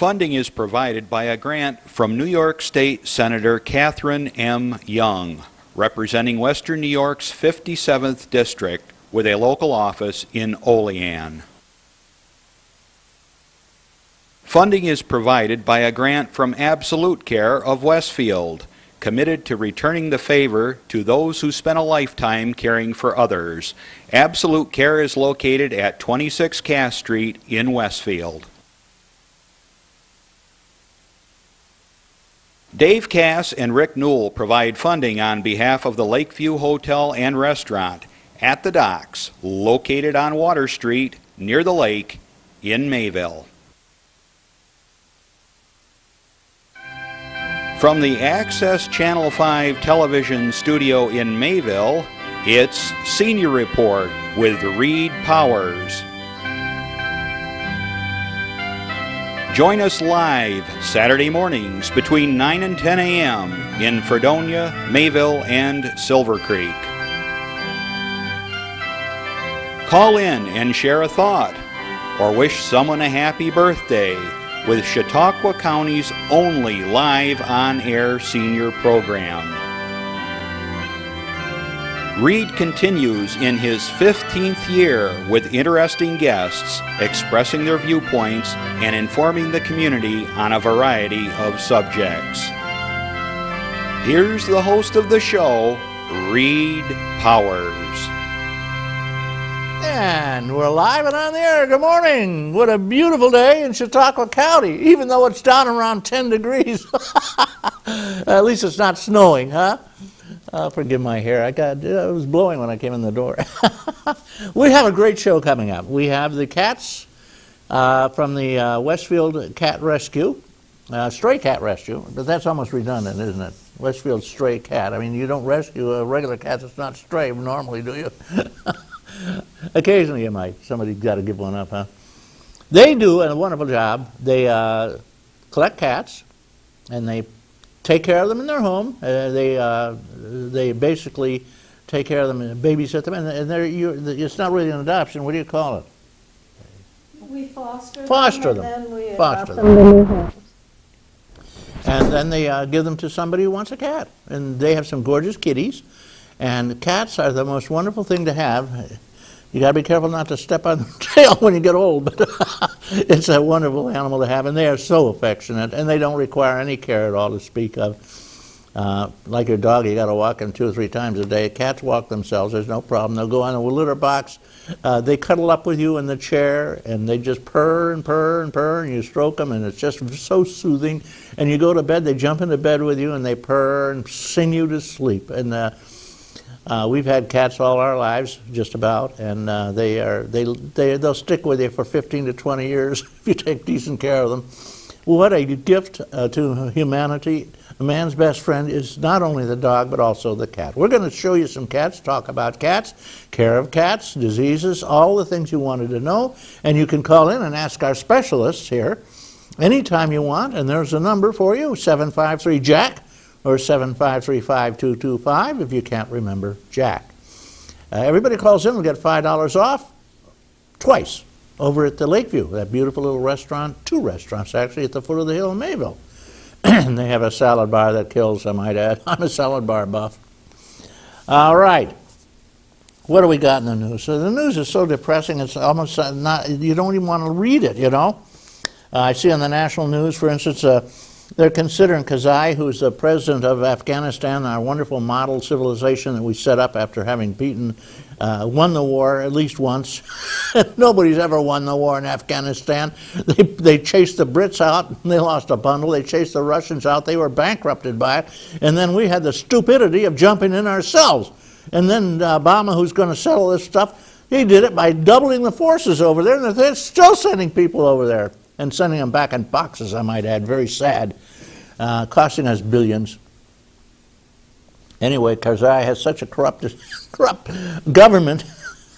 Funding is provided by a grant from New York State Senator Catherine M. Young, representing Western New York's 57th District with a local office in Olean. Funding is provided by a grant from Absolute Care of Westfield, committed to returning the favor to those who spent a lifetime caring for others. Absolute Care is located at 26 Cass Street in Westfield. Dave Cass and Rick Newell provide funding on behalf of the Lakeview Hotel and Restaurant at the Docks, located on Water Street near the lake in Mayville. From the Access Channel 5 television studio in Mayville, it's Senior Report with Reed Powers. Join us live Saturday mornings between 9 and 10 a.m. in Fredonia, Mayville, and Silver Creek. Call in and share a thought or wish someone a happy birthday with Chautauqua County's only live on-air senior program. Reed continues in his 15th year with interesting guests expressing their viewpoints and informing the community on a variety of subjects. Here's the host of the show, Reed Powers. And we're live and on the air. Good morning. What a beautiful day in Chautauqua County, even though it's down around 10 degrees. At least it's not snowing, huh? Forgive my hair. It was blowing when I came in the door. We have a great show coming up. We have the cats from the Westfield Cat Rescue, Stray Cat Rescue, but that's almost redundant, isn't it? Westfield Stray Cat. I mean, you don't rescue a regular cat that's not stray normally, do you? Occasionally you might. Somebody's got to give one up, huh? They do a wonderful job. They collect cats, and they take care of them in their home. They basically take care of them and babysit them, and it's not really an adoption. What do you call it? We foster them. And then we foster adopt them. them to new homes. And then they give them to somebody who wants a cat. And they have some gorgeous kitties. And cats are the most wonderful thing to have. You got to be careful not to step on their tail when you get old, but it's a wonderful animal to have, and they are so affectionate, and they don't require any care at all to speak of. Like your dog, you got to walk them 2 or 3 times a day. Cats walk themselves, there's no problem. They'll go on a litter box. They cuddle up with you in the chair, and they just purr and purr and purr, and you stroke them, and it's just so soothing. And you go to bed, they jump into bed with you, and they purr and sing you to sleep. And we've had cats all our lives, just about, and they'll stick with you for 15 to 20 years if you take decent care of them. What a gift to humanity. A man's best friend is not only the dog, but also the cat. We're going to show you some cats, talk about cats, care of cats, diseases, all the things you wanted to know, and you can call in and ask our specialists here anytime you want, and there's a number for you, 753-JACK. Or 753-5225 if you can't remember Jack. Everybody calls in will get $5 off twice over at the Lakeview, that beautiful little restaurant, 2 restaurants actually at the foot of the hill in Mayville. And they have a salad bar that kills, I might add. I'm a salad bar buff. All right. What do we got in the news? So the news is so depressing, it's almost not, you don't even want to read it, you know. I see on the national news, for instance, they're considering Karzai, who's the president of Afghanistan, our wonderful model civilization that we set up after having won the war at least once. Nobody's ever won the war in Afghanistan. They chased the Brits out, and they lost a bundle. They chased the Russians out. They were bankrupted by it. And then we had the stupidity of jumping in ourselves. And then Obama, who's going to settle this stuff, he did it by doubling the forces over there, and they're still sending people over there. And sending them back in boxes, I might add. Very sad. Costing us billions. Anyway, Karzai has such a corrupt government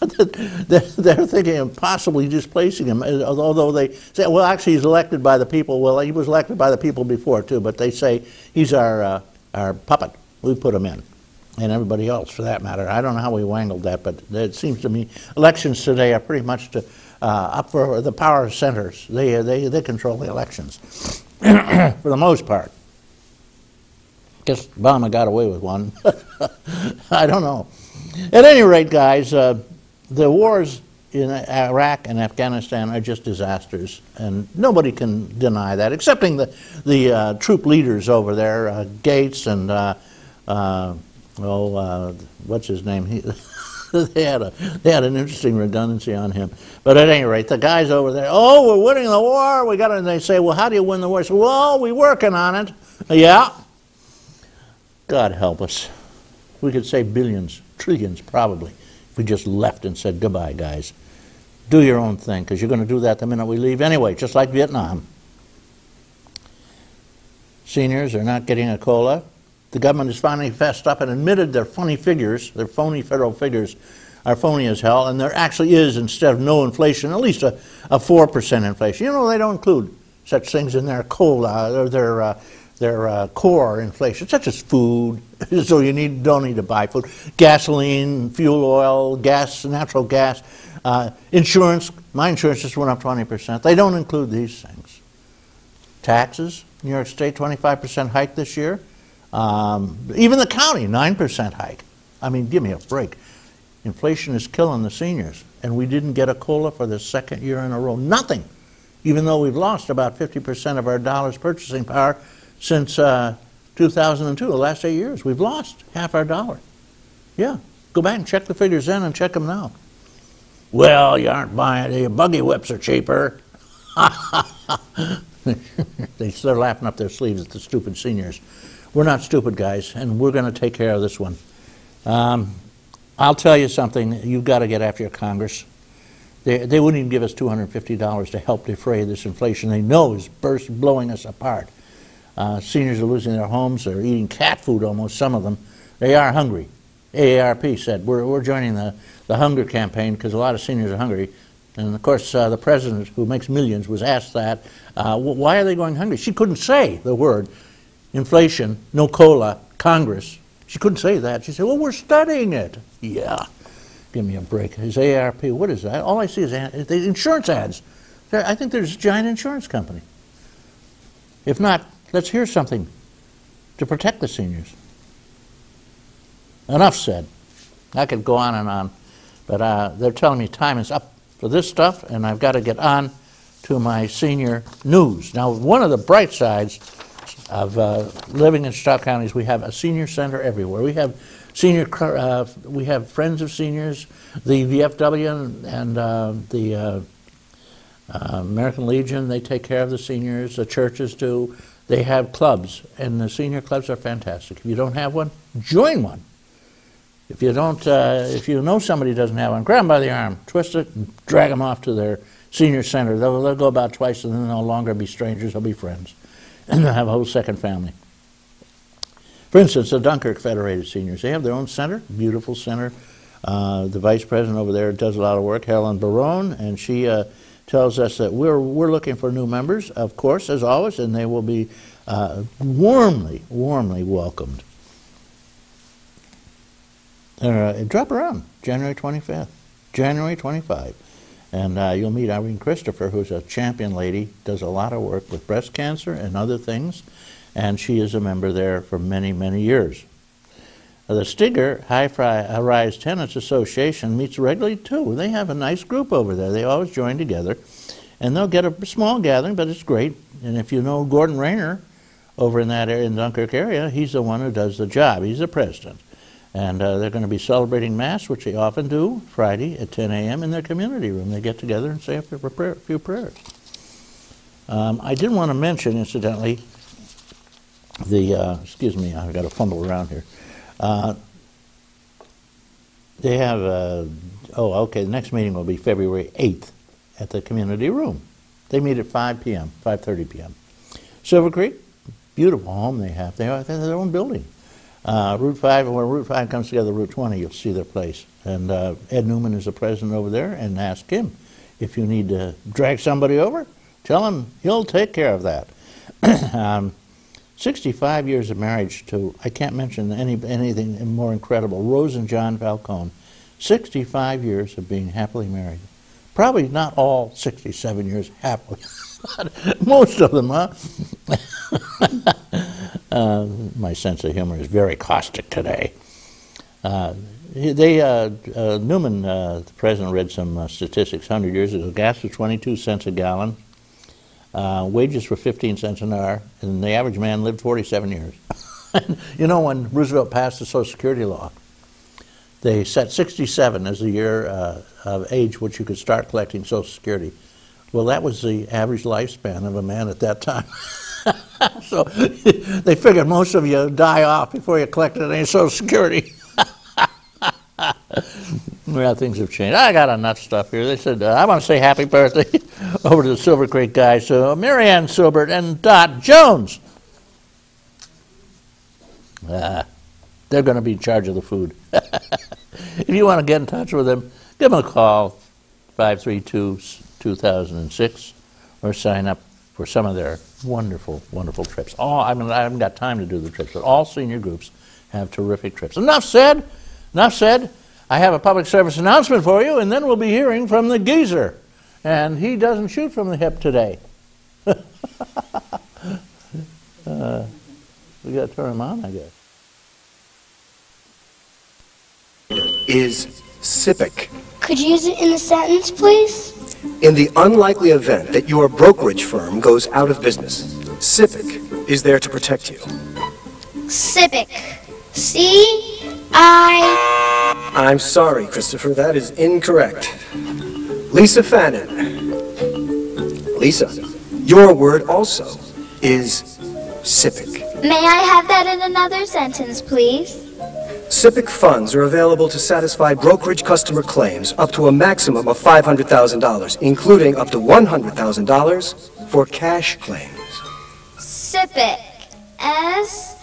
that they're thinking of possibly displacing him. Although they say, well, actually he's elected by the people. Well, he was elected by the people before, too. But they say he's our puppet. We put him in. And everybody else, for that matter. I don't know how we wangled that, but it seems to me elections today are pretty much to up for the power centers. They control the elections for the most part. Guess Obama got away with one. I don't know. At any rate, guys, the wars in Iraq and Afghanistan are just disasters, and nobody can deny that, excepting the troop leaders over there, Gates and what's his name? They had an interesting redundancy on him. But at any rate, the guys over there, oh, we're winning the war. We got it. And they say, well, how do you win the war? So, well, we're working on it. Yeah. God help us. We could save billions, trillions probably, if we just left and said, goodbye, guys. Do your own thing, because you're going to do that the minute we leave anyway, just like Vietnam. Seniors are not getting a COLA. The government has finally fessed up and admitted their phony figures, their phony federal figures, are phony as hell, and there actually is, instead of no inflation, at least a 4% inflation. You know, they don't include such things in their COLA, or their core inflation, such as food, so you don't need to buy food, gasoline, fuel oil, gas, natural gas, insurance. My insurance just went up 20%. They don't include these things. Taxes, New York State, 25% hike this year. Even the county, 9% hike. I mean, give me a break. Inflation is killing the seniors, and we didn't get a COLA for the second year in a row. Nothing, even though we've lost about 50% of our dollar's purchasing power since 2002, the last 8 years. We've lost half our dollar. Yeah, go back and check the figures then and check them now. Well, you aren't buying it. Your buggy whips are cheaper. They're laughing up their sleeves at the stupid seniors. We're not stupid, guys, and we're going to take care of this one. I'll tell you something. You've got to get after your Congress. They wouldn't even give us $250 to help defray this inflation they know is blowing us apart. Seniors are losing their homes. They're eating cat food, almost, some of them. They are hungry. AARP said, we're joining the hunger campaign because a lot of seniors are hungry. And, of course, the president, who makes millions, was asked that. Why are they going hungry? She couldn't say the word inflation, no COLA, Congress. She couldn't say that. She said, well, we're studying it. Yeah. Give me a break. Is AARP, what is that? All I see is the insurance ads. I think there's a giant insurance company. If not, let's hear something to protect the seniors. Enough said. I could go on, but they're telling me time is up for this stuff, and I've got to get on to my senior news. Now, one of the bright sides of living in Stoughton County is we have a senior center everywhere. We have we have Friends of Seniors, the VFW and the American Legion. They take care of the seniors. The churches do. They have clubs, and the senior clubs are fantastic. If you don't have one, join one. If you don't, if you know somebody doesn't have one, grab them by the arm, twist it, and drag them off to their senior center. They'll go about twice, and then they'll no longer be strangers. They'll be friends, and they'll have a whole second family. For instance, the Dunkirk Federated Seniors, they have their own center, beautiful center. The vice president over there does a lot of work, Helen Barone, and she tells us that we're looking for new members, of course, as always, and they will be warmly welcomed. Drop around January 25th, January 25th, and you'll meet Irene Christopher, who's a champion lady, does a lot of work with breast cancer and other things, and she is a member there for many, many years. The Stigger High-Rise Tenants Association meets regularly too. They have a nice group over there. They always join together, and they'll get a small gathering, but it's great. And if you know Gordon Rayner over in that area, in Dunkirk area, he's the one who does the job. He's the president. And they're going to be celebrating Mass, which they often do, Friday at 10 a.m. in their community room. They get together and say a few prayers. I did want to mention, incidentally, excuse me, I've got to fumble around here. They have, the next meeting will be February 8th at the community room. They meet at 5 p.m., 5:30 p.m. Silver Creek, beautiful home they have. They have their own building. Route 5, where Route 5 comes together, Route 20, you'll see their place. And Ed Newman is the president over there, and ask him if you need to drag somebody over, tell him he'll take care of that. 65 years of marriage to, I can't mention anything more incredible, Rose and John Falcone. 65 years of being happily married. Probably not all 67 years happily. Most of them, huh? My sense of humor is very caustic today. Newman, the president, read some statistics 100 years ago. Gas was 22 cents a gallon. Wages were 15 cents an hour, and the average man lived 47 years. You know, when Roosevelt passed the Social Security law, they set 67 as the year of age which you could start collecting Social Security. Well, that was the average lifespan of a man at that time. So they figured most of you die off before you collected any Social Security. Well, things have changed. I got enough stuff here. They said, I want to say happy birthday over to the Silver Creek guys. So Marianne Silbert and Dot Jones. They're going to be in charge of the food. If you want to get in touch with them, give them a call, 532-2006, or sign up for some of their wonderful, wonderful trips. I haven't got time to do the trips, but all senior groups have terrific trips. Enough said. Enough said. I have a public service announcement for you, and then we'll be hearing from the geezer. And he doesn't shoot from the hip today. We got to turn him on, I guess. Is SIPC. Could you use it in a sentence, please? In the unlikely event that your brokerage firm goes out of business, SIPC is there to protect you. Civic. C-I... I'm sorry, Christopher, that is incorrect. Lisa Fannin. Lisa, your word also is SIPC. May I have that in another sentence, please? SIPC funds are available to satisfy brokerage customer claims up to a maximum of $500,000, including up to $100,000 for cash claims. Civic. S-I-P-K.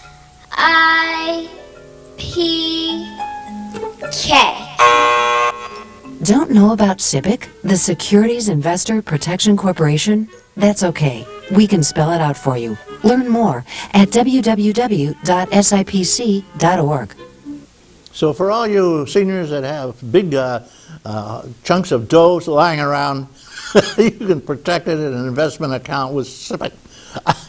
Don't know about SIPC, the Securities Investor Protection Corporation? That's okay. We can spell it out for you. Learn more at www.sipc.org. So for all you seniors that have big chunks of dough lying around, you can protect it in an investment account with SIPC.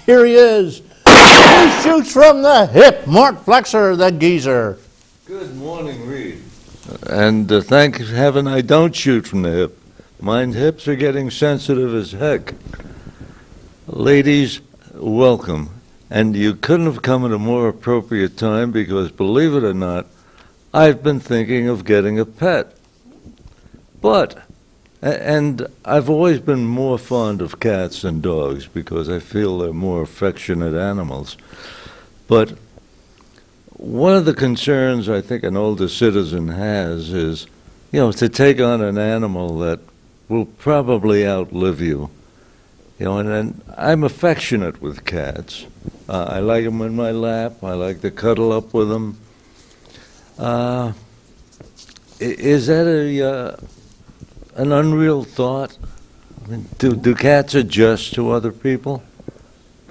Here he is. He shoots from the hip. Mort Flexer, the geezer. Good morning, Reed. And thank heaven I don't shoot from the hip. My hips are getting sensitive as heck. Ladies, welcome. And you couldn't have come at a more appropriate time because, believe it or not, I've been thinking of getting a pet. And I've always been more fond of cats than dogs because I feel they're more affectionate animals. But one of the concerns I think an older citizen has is, to take on an animal that will probably outlive you. And I'm affectionate with cats. I like them in my lap. I like to cuddle up with them. Is that an unreal thought? I mean, do cats adjust to other people?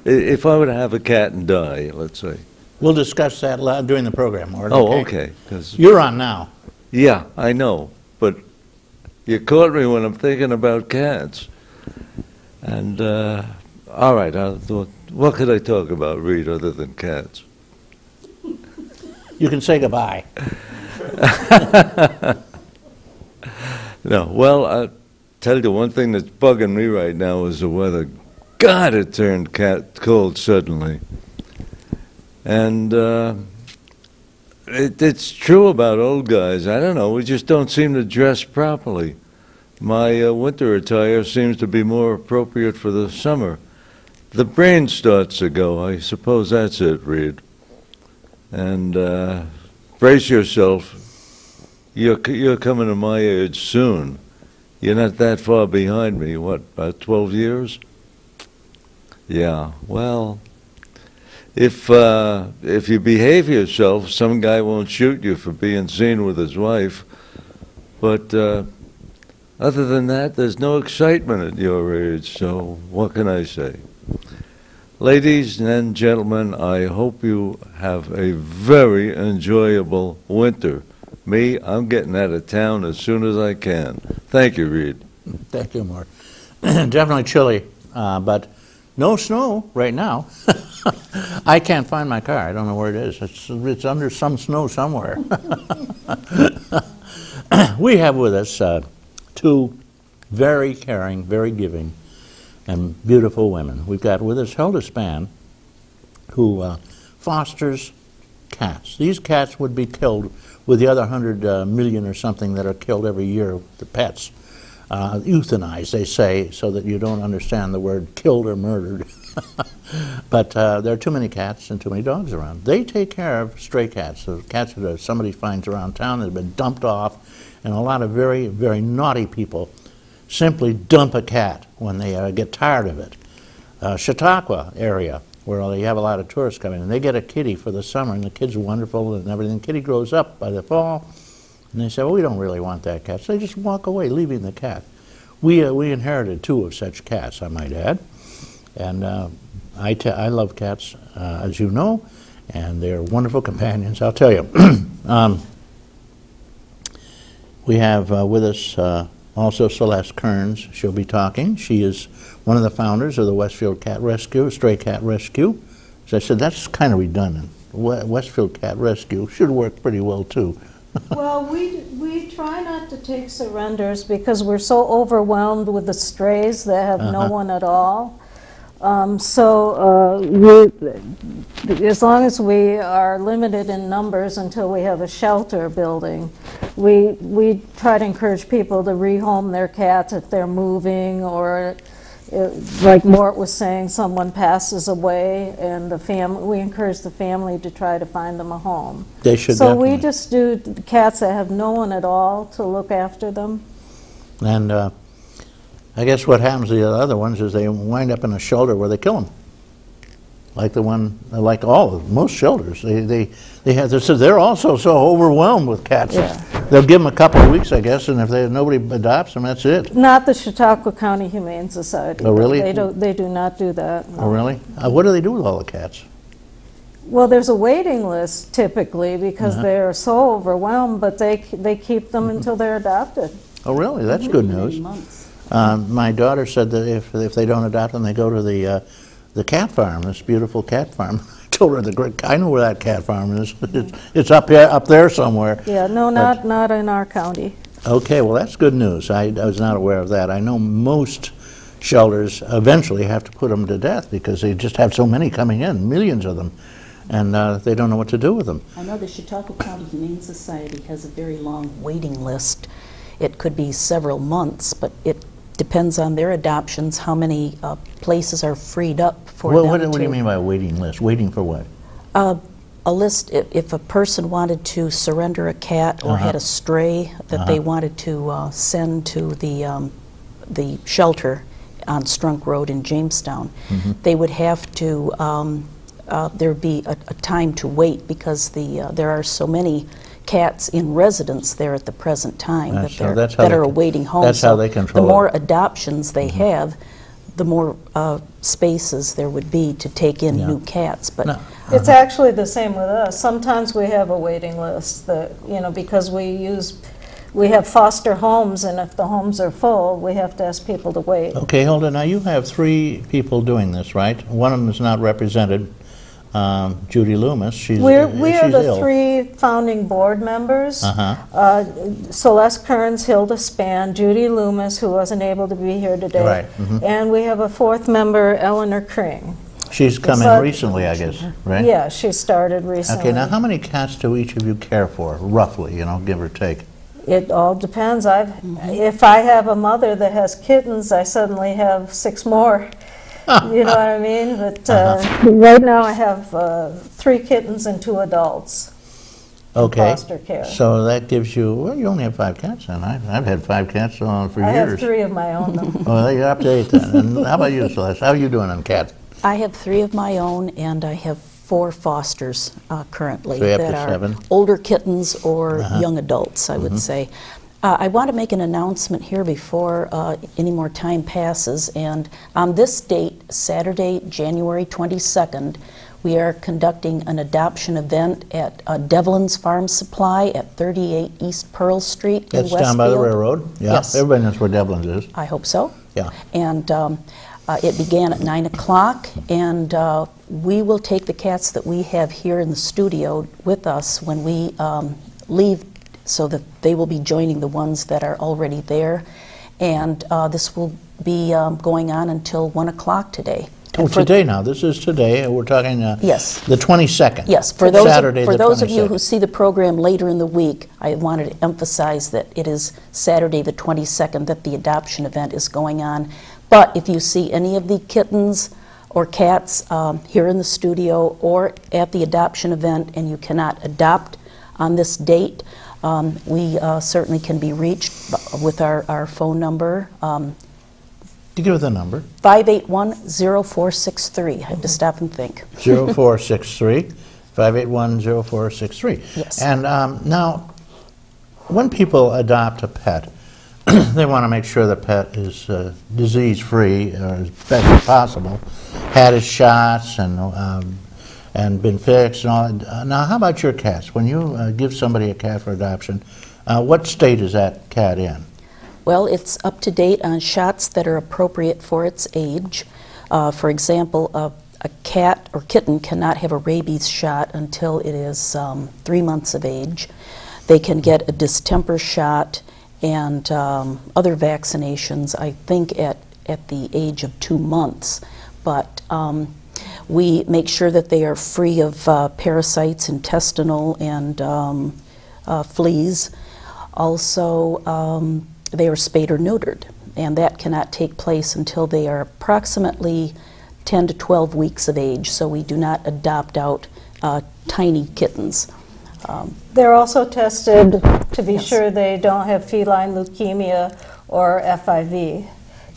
If I were to have a cat and die, let's say. We'll discuss that during the program, Mort. Oh, okay. You're on now. Yeah, I know. But you caught me when I'm thinking about cats. And, all right, what could I talk about, Reed, other than cats? You can say goodbye. No, well, I'll tell you one thing that's bugging me right now is the weather. God, it turned cold suddenly. And it's true about old guys. I don't know, we just don't seem to dress properly. My winter attire seems to be more appropriate for the summer. The brain starts to go. I suppose that's it, Reed. And brace yourself. You're coming to my age soon. You're not that far behind me. What, about 12 years? Yeah. Well, if you behave yourself, some guy won't shoot you for being seen with his wife. But other than that, there's no excitement at your age. So what can I say? Ladies and gentlemen, I hope you have a very enjoyable winter. Me, I'm getting out of town as soon as I can. Thank you, Reed. Thank you, Mark. Definitely chilly, but no snow right now. I can't find my car. I don't know where it is. It's under some snow somewhere. We have with us two very caring, very giving, and beautiful women. We've got with us Hilda Spann, who fosters cats. These cats would be killed with the other 100 million or something that are killed every year, the pets. Euthanized, they say, so that you don't understand the word killed or murdered. But there are too many cats and too many dogs around. They take care of stray cats, the cats that somebody finds around town that have been dumped off, and a lot of very, very naughty people simply dump a cat when they get tired of it. Chautauqua area, where they have a lot of tourists coming, and they get a kitty for the summer, and the kid's wonderful and everything. Kitty grows up by the fall, and they say, well, we don't really want that cat. So they just walk away, leaving the cat. We inherited 2 of such cats, I might add. And I love cats, as you know, and they're wonderful companions, I'll tell you. We have with us also Celeste Kerns. She'll be talking. She is one of the founders of the Westfield Cat Rescue, Stray Cat Rescue. As I said, that's kind of redundant. Westfield Cat Rescue should work pretty well, too. Well, we try not to take surrenders because we're so overwhelmed with the strays that have no one at all. As long as we are limited in numbers until we have a shelter building, we try to encourage people to rehome their cats if they're moving, or like Mort was saying, someone passes away, and we encourage the family to try to find them a home. They should. So definitely. we just do cats that have no one at all to look after them. And I guess what happens to the other ones is they wind up in a shelter where they kill them. Like the one, like most shelters, they're also so overwhelmed with cats. Yeah. They'll give them a couple of weeks, I guess, and if nobody adopts them, that's it. Not the Chautauqua County Humane Society. Oh, really? They do not do that. No. Oh, really? What do they do with all the cats? Well, there's a waiting list typically because they're so overwhelmed, but they keep them until they're adopted. Oh, really? That's good news. My daughter said that if they don't adopt them, they go to the cat farm, this beautiful cat farm. I told her, I know where that cat farm is. It's up there somewhere. Yeah, no, not in our county. Okay, well, that's good news. I was not aware of that. I know most shelters eventually have to put them to death because they just have so many coming in, millions of them, and they don't know what to do with them. I know the Chautauqua County Humane Society has a very long waiting list. It could be several months, but it depends on their adoptions, how many places are freed up for them. What do you mean by a waiting list? Waiting for what? A list, if a person wanted to surrender a cat or had a stray that they wanted to send to the shelter on Strunk Road in Jamestown, they would have to, there'd be a time to wait because there are so many cats in residence there at the present time that are awaiting homes. That's how they control it. The more adoptions they have, the more spaces there would be to take in new cats. But it's actually the same with us. Sometimes we have a waiting list that, because we have foster homes, and if the homes are full, we have to ask people to wait. Okay, Hilda, now you have 3 people doing this, right? One of them is not represented. Judy Loomis, we are the ill. 3 founding board members. Celeste Kerns, Hilda Spann, Judy Loomis, who wasn't able to be here today, right. And we have a 4th member, Eleanor Kring. She's come in recently, I guess, right? Yeah, she started recently. Okay, now how many cats do each of you care for, roughly, give or take? It all depends. If I have a mother that has kittens, I suddenly have 6 more. You know what I mean? But right now I have 3 kittens and 2 adults in foster care. So that gives you, well, you only have 5 cats then. I've had 5 cats for years. I have 3 of my own, though. Well, you're up to 8 then. And how about you, Celeste? How are you doing on cats? I have 3 of my own, and I have 4 fosters currently that are 7. Older kittens or young adults, I would say. I want to make an announcement here before any more time passes, and on this date, Saturday, January 22nd, We are conducting an adoption event at Devlin's Farm Supply at 38 East Pearl Street in That's Westfield. down by the railroad? Yeah. Yes. Everybody knows where Devlin's is. I hope so. Yeah. And it began at 9 o'clock, and we will take the cats that we have here in the studio with us when we leave, so that they will be joining the ones that are already there. And this will be going on until 1 o'clock today. Oh, today now. This is today. We're talking yes. the 22nd. Yes. For those of you who see the program later in the week, I wanted to emphasize that it is Saturday the 22nd that the adoption event is going on. But if you see any of the kittens or cats here in the studio or at the adoption event and you cannot adopt on this date, we certainly can be reached with our phone number. You give it the number. 581-0463. I have to stop and think. 0463. 581-0463. Yes. And now, when people adopt a pet, they want to make sure the pet is disease-free or as best as possible, had his shots and been fixed and all. Now, how about your cats? When you give somebody a cat for adoption, what state is that cat in? Well, it's up to date on shots that are appropriate for its age. For example, a cat or kitten cannot have a rabies shot until it is 3 months of age. They can get a distemper shot and other vaccinations, I think, at the age of 2 months. But we make sure that they are free of parasites, intestinal, and fleas. Also, they are spayed or neutered, and that cannot take place until they are approximately 10 to 12 weeks of age, so we do not adopt out tiny kittens. They're also tested to be Yes. sure they don't have feline leukemia or FIV.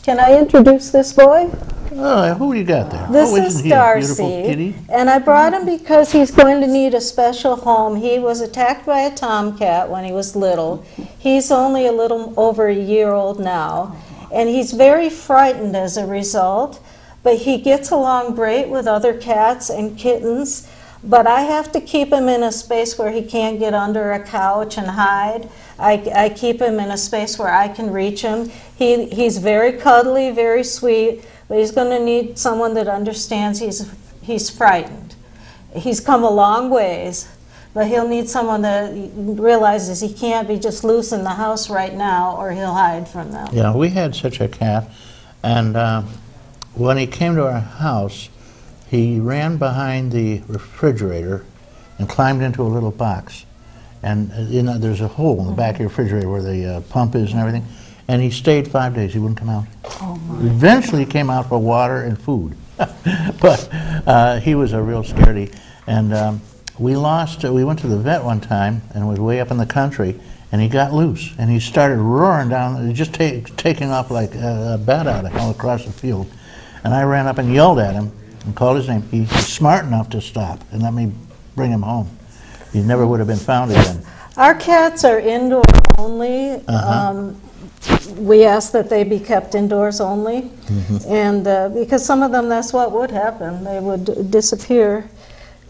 Can I introduce this boy? Oh, who you got there? This isn't is he a beautiful Darcy, kitty? and I brought him because he's going to need a special home. He was attacked by a tomcat when he was little. He's only a little over a year old now, and he's very frightened as a result, but he gets along great with other cats and kittens. But I have to keep him in a space where he can't get under a couch and hide. I keep him in a space where I can reach him. He's very cuddly, very sweet, but he's going to need someone that understands he's frightened. He's come a long ways, but he'll need someone that realizes he can't be just loose in the house right now or he'll hide from them. Yeah, we had such a cat, and when he came to our house, he ran behind the refrigerator and climbed into a little box. And there's a hole in the back of the refrigerator where the pump is and everything. And he stayed 5 days. He wouldn't come out. Oh my. Eventually he came out for water and food. But he was a real scaredy. And we went to the vet one time and was way up in the country, and he got loose. And he started roaring down, just taking off like a bat out of hell across the field. And I ran up and yelled at him and called his name. He's smart enough to stop and let me bring him home. He never would have been found again. Our cats are indoor only. We ask that they be kept indoors only. And because some of them, that's what would happen. They would disappear.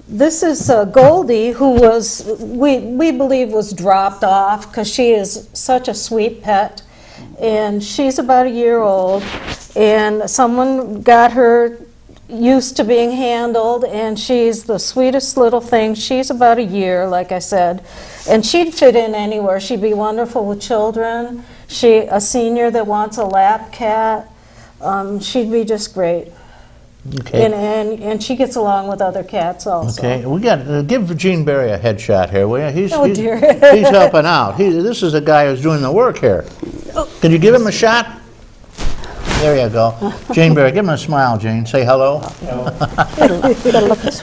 This is Goldie, who was, we believe was dropped off because she is such a sweet pet. And she's about a year old. And someone got her used to being handled, and she's the sweetest little thing. She's about a year, like I said, and she'd fit in anywhere. She'd be wonderful with children. A senior that wants a lap cat, she'd be just great. Okay. And she gets along with other cats also. Okay, we got give Gene Berry a headshot here, will you? He's dear. he's helping out. This is a guy who's doing the work here. Can you give him a shot? There you go. Gene Berry, give him a smile, Gene. Say hello.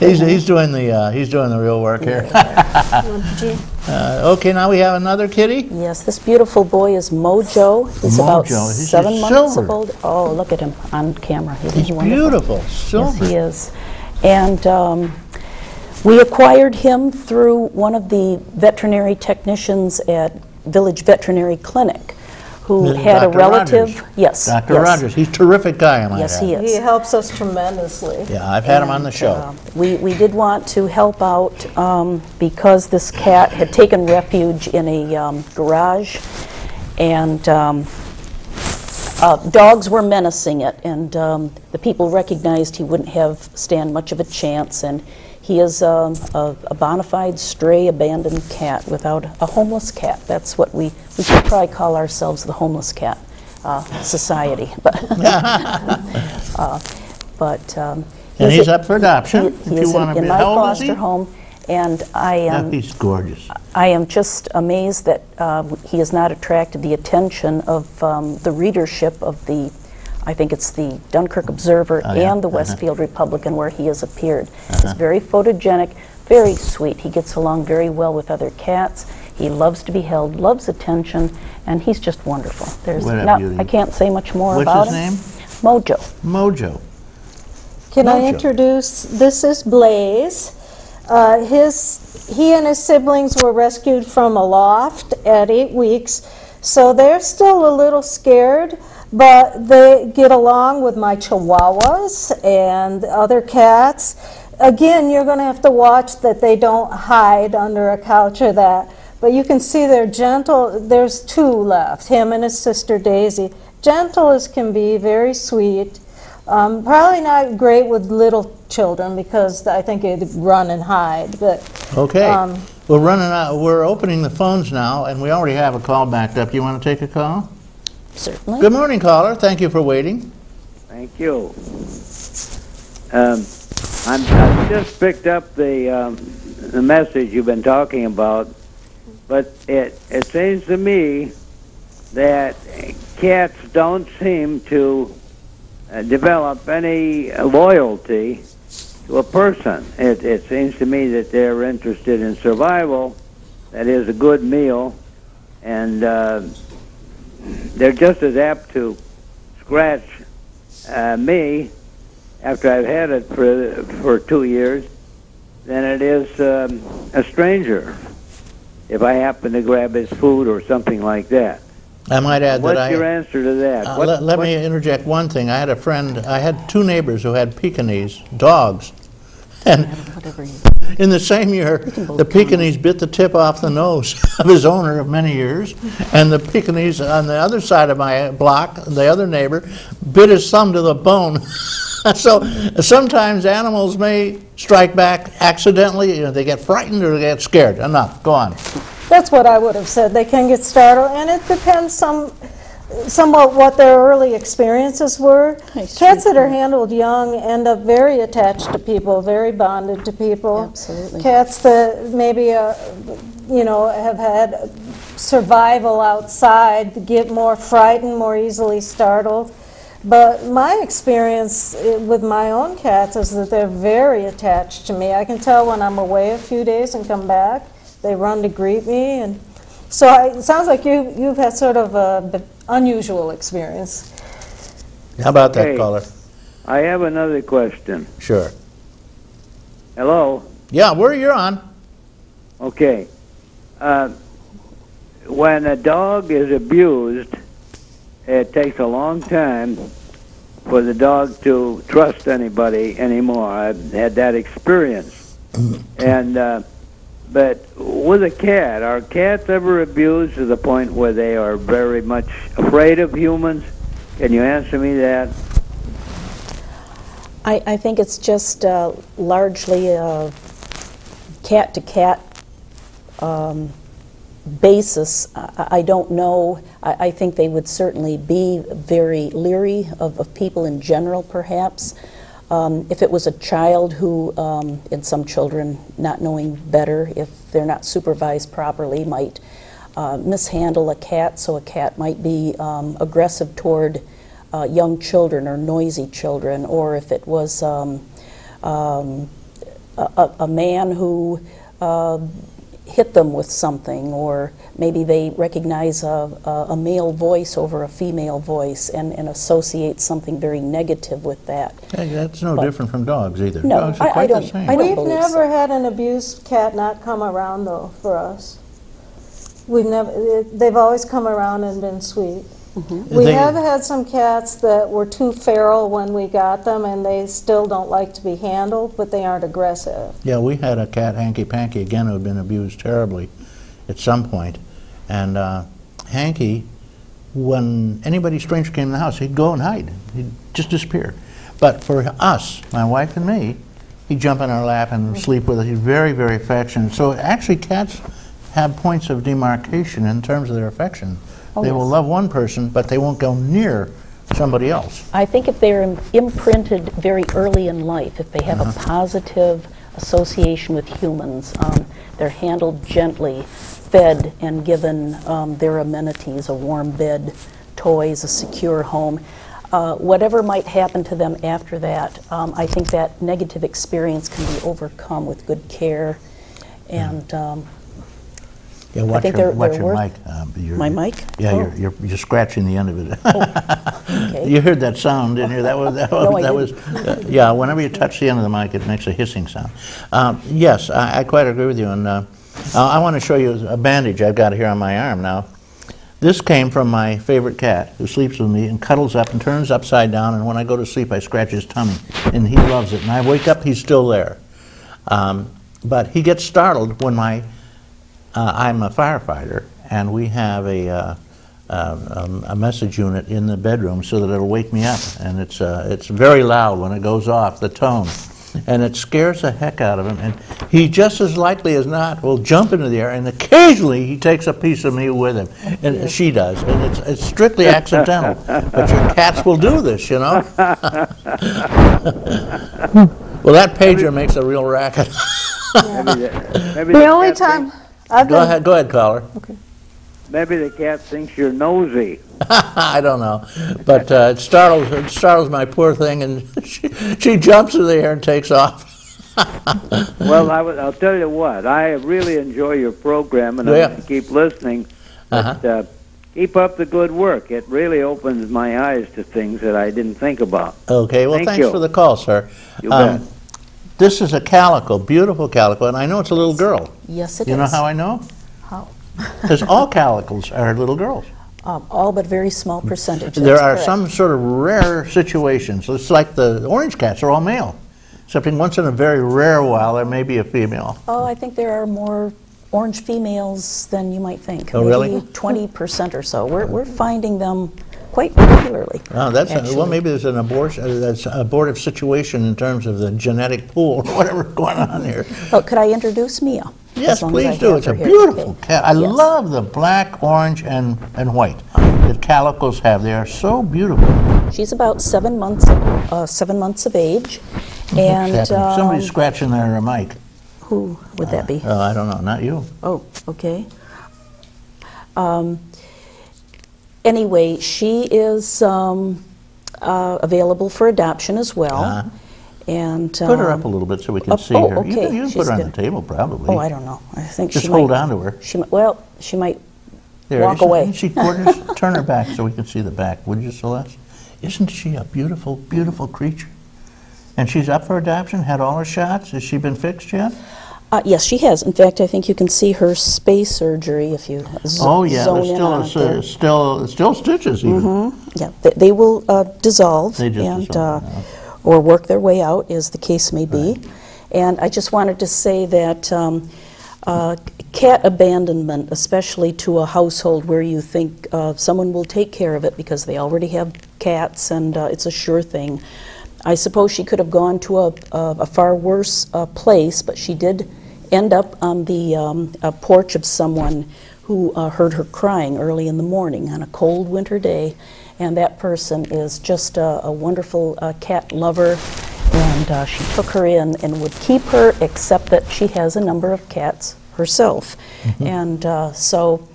He's doing the real work here. Okay, now we have another kitty. Yes, this beautiful boy is Mojo. He's about 7 months old. Oh, look at him on camera. He's beautiful, silver. Yes, he is. And we acquired him through one of the veterinary technicians at Village Veterinary Clinic, who had a Dr. relative. Rogers. Yes. Dr. yes. Rogers, he's a terrific guy, I might Yes, add. he is. He helps us tremendously. Yeah, I've had him on the And, show. we did want to help out because this cat had taken refuge in a garage, and dogs were menacing it, and the people recognized he wouldn't stand much of a chance, and he is a bona fide stray abandoned cat without a homeless cat. That's what we could probably call ourselves, the homeless cat society. But And he's up for adoption, if he you is want to in be. my How old is he? foster home, and I am. He's gorgeous. I am just amazed that he has not attracted the attention of the readership of I think it's the Dunkirk Observer and the Westfield Republican, where he has appeared. He's very photogenic, very sweet. He gets along very well with other cats. He loves to be held, loves attention, and he's just wonderful. I can't say much more about him. What's his name? Mojo. Mojo. Can I Mojo. introduce, this is Blaze. He and his siblings were rescued from a loft at 8 weeks, so they're still a little scared, but they get along with my chihuahuas and other cats. Again, you're going to have to watch that they don't hide under a couch or that, but you can see they're gentle. There's 2 left, him and his sister Daisy. Gentle as can be, very sweet. Probably not great with little children because I think it'd run and hide. But Okay. We're running out. We're opening the phones now, and we already have a call backed up. You want to take a call? Certainly. Good morning, caller. Thank you for waiting. Thank you. I just picked up the message you've been talking about, but it seems to me that cats don't seem to develop any loyalty to a person. It seems to me that they're interested in survival, that is a good meal, and they're just as apt to scratch me after I've had it for 2 years than it is a stranger if I happen to grab his food or something like that. I might add What's that your answer to that? let me interject one thing. I had a friend, I had 2 neighbors who had Pekingese dogs. And in the same year, the Pekingese bit the tip off the nose of his owner of many years, and the Pekingese on the other side of my block, the other neighbor, bit his thumb to the bone. So sometimes animals may strike back accidentally. You know, they get frightened or they get scared. Enough. Go on. that's what I would have said. They can get startled, and it depends somewhat what their early experiences were. Cats that are handled young end up very attached to people, very bonded to people. Absolutely. Cats that maybe have had survival outside get more frightened, more easily startled. But my experience with my own cats is that they're very attached to me. I can tell when I'm away a few days and come back, they run to greet me. And so it sounds like you've had sort of an unusual experience. How about that, Okay. caller? I have another question. Sure. Hello? Yeah, you're on. Okay. When a dog is abused, it takes a long time for the dog to trust anybody anymore. I've had that experience. And but with a cat, are cats ever abused to the point where they are very much afraid of humans? Can you answer me that? I think it's just largely a cat-to-cat basis. I don't know. I think they would certainly be very leery of people in general, perhaps. If it was a child who, and some children not knowing better, if they're not supervised properly, might mishandle a cat, so a cat might be aggressive toward young children or noisy children, or if it was a man who hit them with something, or maybe they recognize a male voice over a female voice and associate something very negative with that. Hey, that's no different from dogs either. No, Dogs are I quite the don't- same. I don't We've believe never so. had an abused cat not come around, though, for us. We've never, they've always come around and been sweet. We They- have had some cats that were too feral when we got them, and they still don't like to be handled, but they aren't aggressive. Yeah, we had a cat, Hanky Panky, again, who had been abused terribly at some point. And Hanky, when anybody strange came in the house, he'd go and hide. He'd just disappear. But for us, my wife and me, he'd jump in our lap and sleep with us. He's very, very affectionate. So actually, cats have points of demarcation in terms of their affection. Oh, They will yes. love one person, but they won't go near somebody else. I think if they're imprinted very early in life, if they have a positive association with humans, they're handled gently, fed and given their amenities, a warm bed, toys, a secure home. Whatever might happen to them after that, I think that negative experience can be overcome with good care. And Yeah, watch think your, they're watch your worth- mic. my mic? Yeah, Oh. you're scratching the end of it. Okay. You heard that sound, didn't you? That was No, I that was yeah. Whenever you touch the end of the mic, it makes a hissing sound. Yes, I quite agree with you. And I want to show you a bandage I've got here on my arm now. This came from my favorite cat, who sleeps with me and cuddles up and turns upside down. And when I go to sleep, I scratch his tummy, and he loves it. And I wake up, he's still there. But he gets startled when I'm a firefighter, and we have a message unit in the bedroom so that it'll wake me up, and it's very loud when it goes off, the tone, and it scares the heck out of him, and he just as likely as not will jump into the air, and occasionally he takes a piece of me with him, and she does, and it's strictly accidental, but your cats will do this, you know. Well, that pager makes a real racket. Maybe The only time I've Go been, ahead, caller. Maybe the cat thinks you're nosy. I don't know, but it startles my poor thing, and she jumps in the air and takes off. Well, I'll tell you what. I really enjoy your program, and I'm Yeah. going to keep listening. But keep up the good work. It really opens my eyes to things that I didn't think about. Okay, well, Thank thanks you. for the call, sir. You bet. This is a calico, beautiful calico, and I know it's a little girl. yes, it is. You know how I know? How? Because all calicos are little girls. All but very small percentage. There that's are correct. some sort of rare situations. It's like the orange cats are all male, except in once in a very rare while there may be a female. Oh, I think there are more orange females than you might think. Oh, really? Maybe 20% or so. We're finding them quite regularly. Oh, that's well, actually. maybe there's an abortive situation in terms of the genetic pool or whatever going on here. Oh, could I introduce Mia? Yes, As long as I please do. have It's her a here. beautiful Okay. cat. I Yes. love the black, orange, and white that calicos have. They are so beautiful. She's about 7 months of age, and Somebody's scratching their mic. who would that be? I don't know, not you. Oh, okay. Anyway, she is available for adoption as well. And Put her up a little bit so we can see her. okay. You can She's put her on good. the table, probably. Oh, I don't know. I think Just she hold might, on to her. She might There, walk away. Isn't she gorgeous? Turn her back so we can see the back, would you, Celeste? Isn't she a beautiful, beautiful creature? And she's up for adoption, had all her shots. Has she been fixed yet? Yes, she has. In fact, I think you can see her spay surgery if you Oh, yeah, zone there's in on it there. still stitches even. Yeah, they will dissolve They just and dissolve, or work their way out, as the case may be. And I just wanted to say that cat abandonment, especially to a household where you think someone will take care of it because they already have cats and it's a sure thing. I suppose she could have gone to a far worse place, but she did end up on the porch of someone who heard her crying early in the morning on a cold winter day. And that person is just a wonderful cat lover, and she took her in and would keep her, except that she has a number of cats herself. And so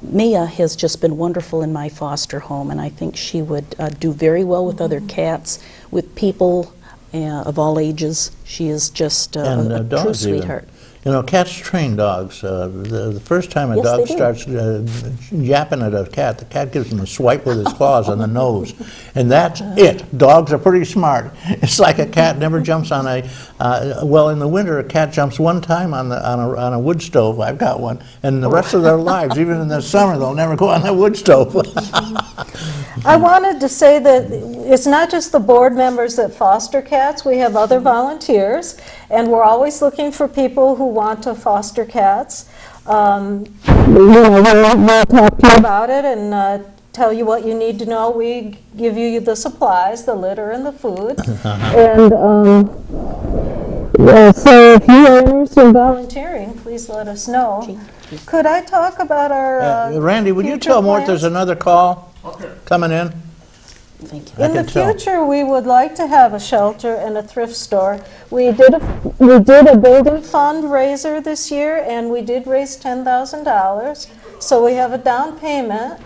Mia has just been wonderful in my foster home, and I think she would do very well with other cats, with people of all ages. She is just a true dogs even. sweetheart. You know, cats train dogs. The first time a Yes, dog they do. starts yapping at a cat, the cat gives him a swipe with his claws on the nose. And that's it. Dogs are pretty smart. It's like a cat never jumps on a, well, in the winter, a cat jumps one time on a wood stove. I've got one. And the rest of their lives, even in the summer, they'll never go on that wood stove. I wanted to say that it's not just the board members that foster cats. We have other volunteers, and we're always looking for people who want to foster cats. We'll talk to you about it and tell you what you need to know. We give you the supplies, the litter and the food. And so if you are interested in volunteering, please let us know. Could I talk about our Randy, would you future tell Mort plans? there's another call coming in? Thank you. In the can tell. future, we would like to have a shelter and a thrift store. We did a building fundraiser this year, and we did raise $10,000. So we have a down payment,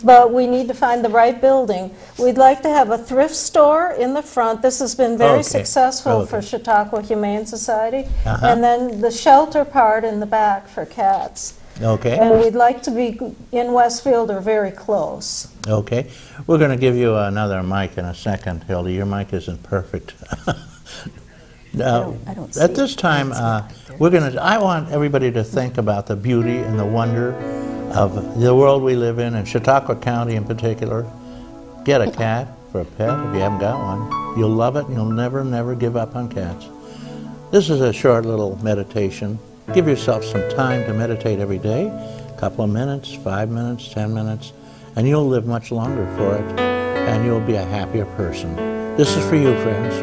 but we need to find the right building. We'd like to have a thrift store in the front. This has been very Okay. successful for Chautauqua Humane Society. And then the shelter part in the back for cats. Okay. And we'd like to be in Westfield or very close. Okay. We're going to give you another mic in a second, Hilda. Your mic isn't perfect. I don't see At this it. time, I want everybody to think about the beauty and the wonder of the world we live in Chautauqua County in particular. Get a cat for a pet if you haven't got one. You'll love it and you'll never, never give up on cats. This is a short little meditation. Give yourself some time to meditate every day, a couple of minutes, 5 minutes, 10 minutes, and you'll live much longer for it, and you'll be a happier person. This is for you, friends.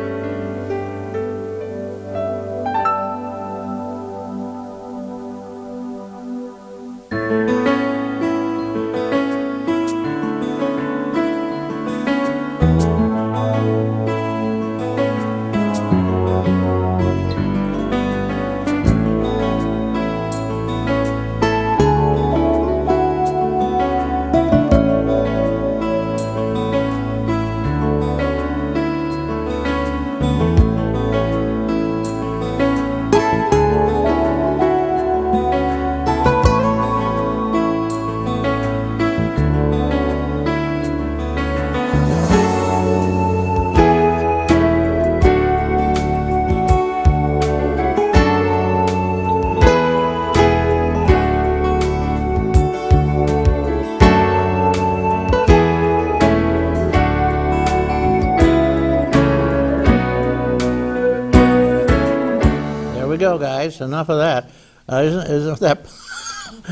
Go, guys. Enough of that. Isn't that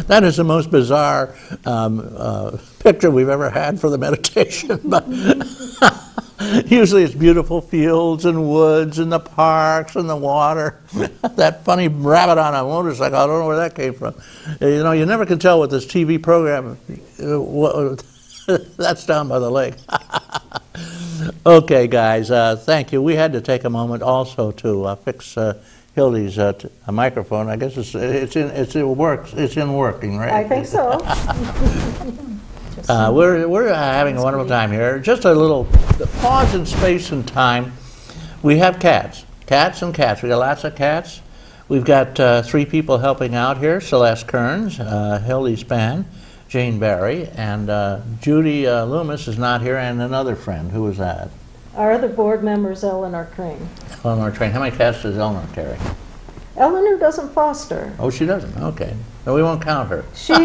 that is the most bizarre picture we've ever had for the meditation? But usually it's beautiful fields and woods and the parks and the water. That funny rabbit on a motorcycle, I don't know where that came from. You know, you never can tell with this TV program. That's down by the lake. Okay, guys. Thank you. We had to take a moment also to fix Hildy's a microphone. I guess it's in working, right? I think so. We're having a wonderful time here. Just a little pause in space and time. We have cats and cats. We got lots of cats. We've got 3 people helping out here: Celeste Kerns, Hilda Spann, Jane Barry, and Judy Loomis is not here, and another friend. Who is that? Our other board member is Eleanor Crane. Eleanor Train. How many cats does Eleanor carry? Eleanor doesn't foster. Oh, she doesn't. Okay. So we won't count her. She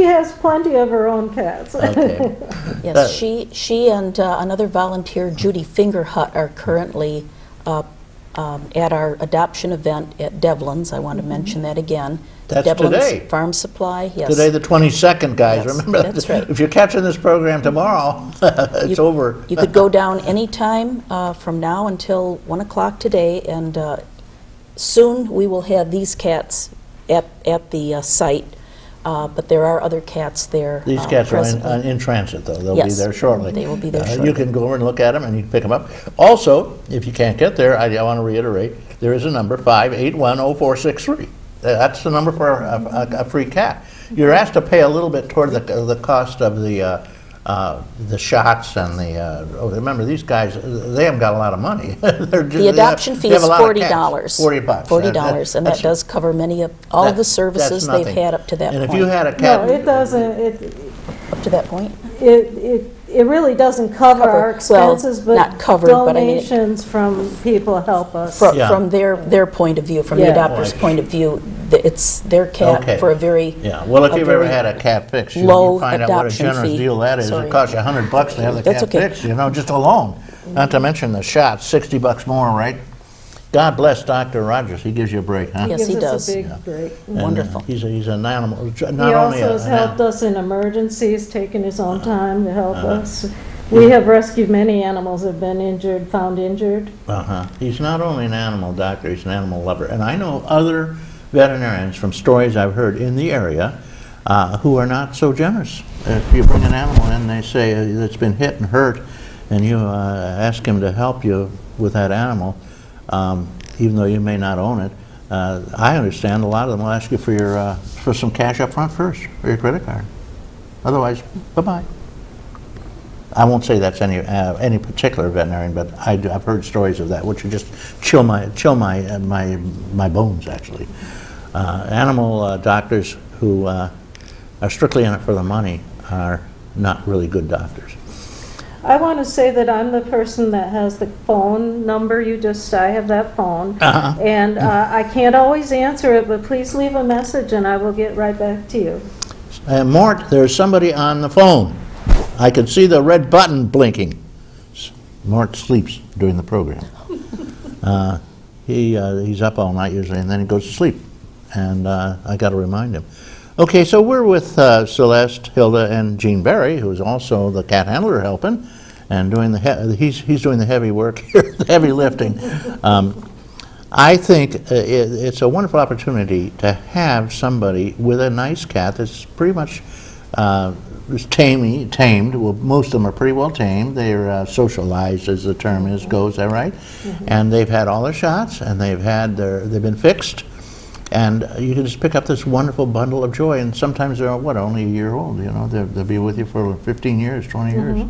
has plenty of her own cats. Okay. Yes, she and another volunteer, Judy Fingerhut, are currently at our adoption event at Devlin's. I want to mention that again. That's Devlin's today. Farm Supply, yes. Today, the 22nd, guys. Yes, Remember, that's right. If you're catching this program tomorrow, it's over. You could go down anytime from now until 1 o'clock today, and soon we will have these cats at the site, but there are other cats there. These cats are presently. in transit, though. They'll Yes, be there shortly. they will be there shortly. You can go over and look at them, and you can pick them up. Also, if you can't get there, I want to reiterate, there is a number, 581-0463. That's the number for a free cat. You're asked to pay a little bit toward the cost of the the shots and remember these guys, they haven't got a lot of money. The adoption fee is $40. $40. $40, and that does cover many of all the services they've had up to that point. And if you had a cat... No, it doesn't. Up to that point? It really doesn't cover our expenses, well, not covered, but I mean donations from people help us. From their point of view, from the adopter's point of view, it's their cat for a very Well, if you've ever had a cat fixed, you find out what a generous deal that is. It costs you $100 to have the cat fixed, just alone. Not to mention the shots, $60 more, right? God bless Dr. Rogers. He gives you a break, huh? Yes, he does. He gives us a big break. Wonderful. He's an animal. He also has helped us in emergencies, taking his own time to help us. We have rescued many animals that have been injured, found injured. He's not only an animal doctor, he's an animal lover. And I know other veterinarians from stories I've heard in the area who are not so generous. If you bring an animal in, they say that's been hit and hurt, and you ask him to help you with that animal, even though you may not own it. I understand a lot of them will ask you for some cash up front first, or your credit card. Otherwise, bye-bye. I won't say that's any particular veterinarian, but I've heard stories of that, which would just chill my bones, actually. Animal doctors who are strictly in it for the money are not really good doctors. I want to say that I'm the person that has the phone number. I have that phone. And I can't always answer it, but please leave a message and I will get right back to you. Mort, there's somebody on the phone. I can see the red button blinking. Mort sleeps during the program. He's up all night usually, and then he goes to sleep. And I got to remind him. Okay, so we're with Celeste, Hilda, and Gene Barry, who's also the cat handler helping, and doing he's doing the heavy work here, the heavy lifting. I think it's a wonderful opportunity to have somebody with a nice cat that's pretty much tamed. Well, most of them are pretty well tamed. They're socialized, as the term goes. Is that right? And they've had all their shots, and they've been fixed. And you can just pick up this wonderful bundle of joy, and sometimes they're, only a year old, they'll be with you for 15 years, 20 years.